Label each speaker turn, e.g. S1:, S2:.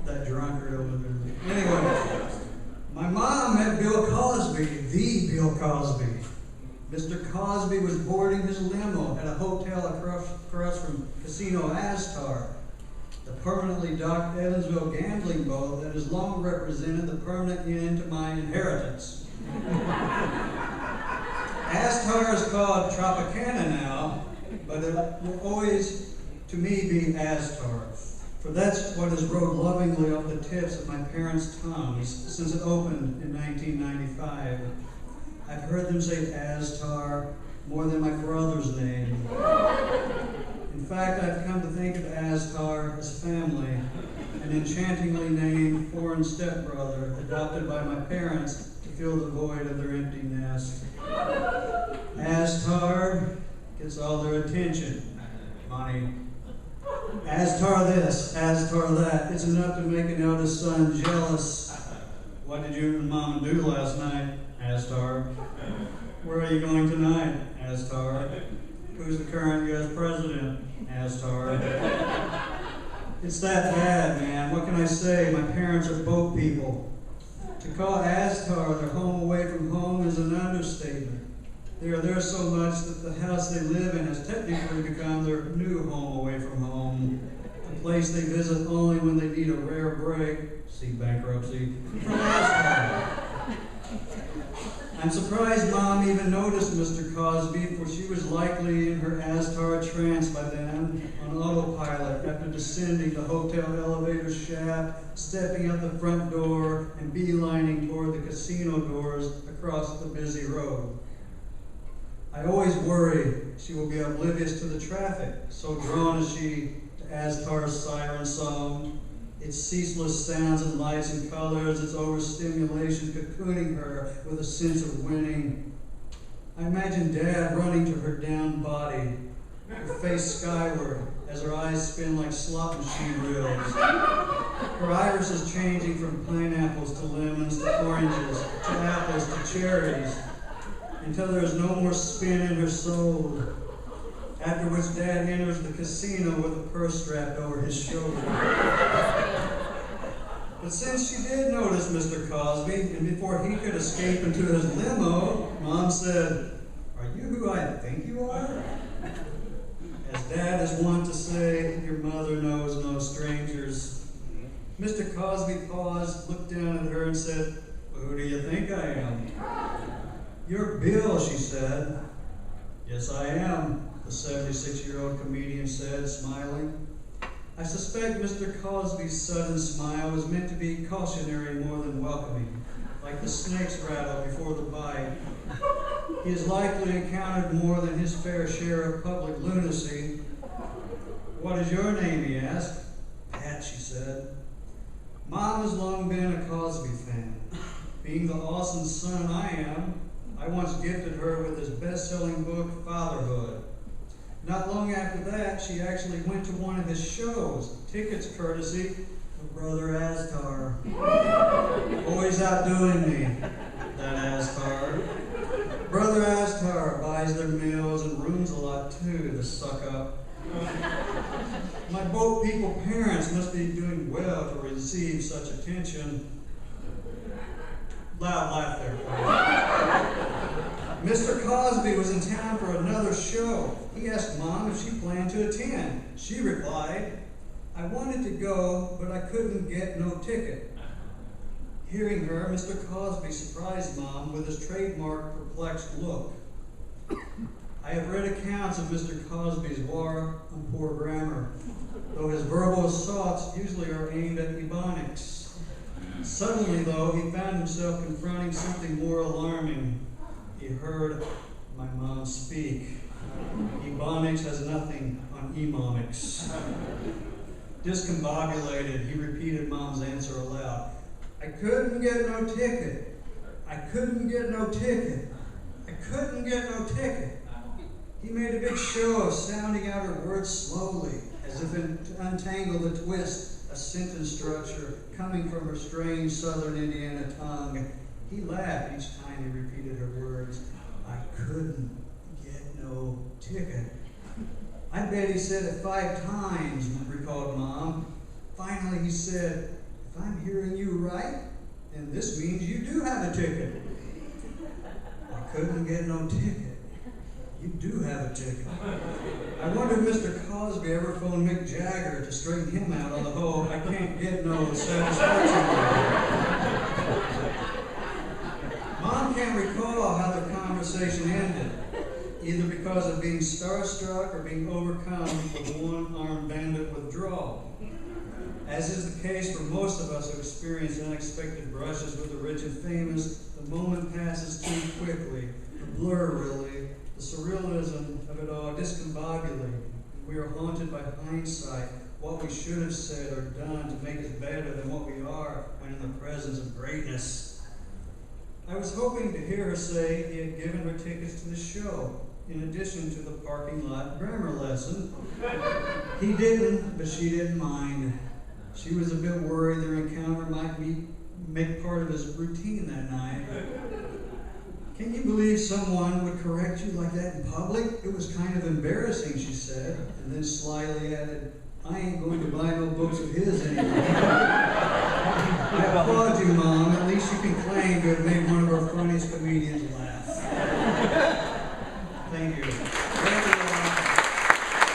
S1: That drunkard over there. Anyway, my mom met Bill Cosby, the Bill Cosby. Mr. Cosby was boarding his limo at a hotel across from Casino Astar, the permanently docked Evansville gambling boat that has long represented the permanent end to my inheritance. Astar is called Tropicana now, but it will always, to me, be Astar. For that's what has rode lovingly off the tips of my parents' tongues since it opened in 1995. I've heard them say Astar more than my brother's name. In fact, I've come to think of Astar as family, an enchantingly named foreign stepbrother adopted by my parents to fill the void of their empty nest. Astar gets all their attention, money. Astar this, Astar that. It's enough to make an eldest son jealous. What did you and Mama do last night? Astar. Where are you going tonight? Astar. Who's the current U.S. president? Astar. It's that bad, man. What can I say? My parents are boat people. To call Astar their home away from home is an understatement. They are there so much that the house they live in has technically become their new home away from home. A place they visit only when they need a rare break, see bankruptcy, from Astar. I'm surprised Mom even noticed Mr. Cosby, for she was likely in her Astar trance by then, on autopilot, after descending the hotel elevator shaft, stepping out the front door, and beelining toward the casino doors across the busy road. I always worry she will be oblivious to the traffic, so drawn is she to Astar's siren song, its ceaseless sounds and lights and colors, its overstimulation cocooning her with a sense of winning. I imagine Dad running to her down body, her face skyward as her eyes spin like slot machine reels. Her iris is changing from pineapples to lemons to oranges to apples to cherries, until there is no more spin in her soul, after which Dad enters the casino with a purse strapped over his shoulder. But since she did notice Mr. Cosby, and before he could escape into his limo, Mom said, "Are you who I think you are?" As Dad is wont to say, your mother knows no strangers. Mr. Cosby paused, looked down at her, and said, "Well, who do you think I am?" "You're Bill," she said. "Yes, I am," the 76-year-old comedian said, smiling. I suspect Mr. Cosby's sudden smile was meant to be cautionary more than welcoming, like the snake's rattle before the bite. He has likely encountered more than his fair share of public lunacy. "What is your name?" he asked. "Pat," she said. Mom has long been a Cosby fan. Being the awesome son I am, I once gifted her with his best-selling book, Fatherhood. Not long after that, she actually went to one of his shows, tickets courtesy of Brother Astar. Always outdoing me, that Astar. Brother Astar buys their meals and rooms a lot too, the suck-up. My boat people parents must be doing well to receive such attention. Loud laugh there. Mr. Cosby was in town for another show. He asked Mom if she planned to attend. She replied, "I wanted to go, but I couldn't get no ticket." Hearing her, Mr. Cosby surprised Mom with his trademark perplexed look. I have read accounts of Mr. Cosby's war on poor grammar, though his verbal assaults usually are aimed at ebonics. Suddenly, though, he found himself confronting something more alarming. He heard my mom speak. Ebonics has nothing on emomics. Discombobulated, he repeated Mom's answer aloud. "I couldn't get no ticket. I couldn't get no ticket. I couldn't get no ticket." He made a big show of sounding out her words slowly, as if to untangle the twist, a sentence structure coming from her strange southern Indiana tongue. He laughed each time he repeated her words. "I couldn't get no ticket." I bet he said it 5 times, recalled Mom. Finally he said, If I'm hearing you right, then this means you do have a ticket. I couldn't get no ticket. You do have a ticket. I wonder if Mr. Cosby ever phoned Mick Jagger to straighten him out on the whole I can't get no satisfaction. Mom can't recall how the conversation ended, either because of being starstruck or being overcome with one-armed bandit withdrawal. As is the case for most of us who experience unexpected brushes with the rich and famous, the moment passes too quickly. The blur, really, the surrealism of it all discombobulated. We are haunted by hindsight, what we should have said or done to make us better than what we are when in the presence of greatness. I was hoping to hear her say he had given her tickets to the show, in addition to the parking lot grammar lesson. He didn't, but she didn't mind. She was a bit worried their encounter might make part of his routine that night. Can you believe someone would correct you like that in public? It was kind of embarrassing, she said, and then slyly added, I ain't going to buy no books of his anymore. I applaud you, Mom. At least you can claim to have made one of our funniest comedians laugh. Thank you.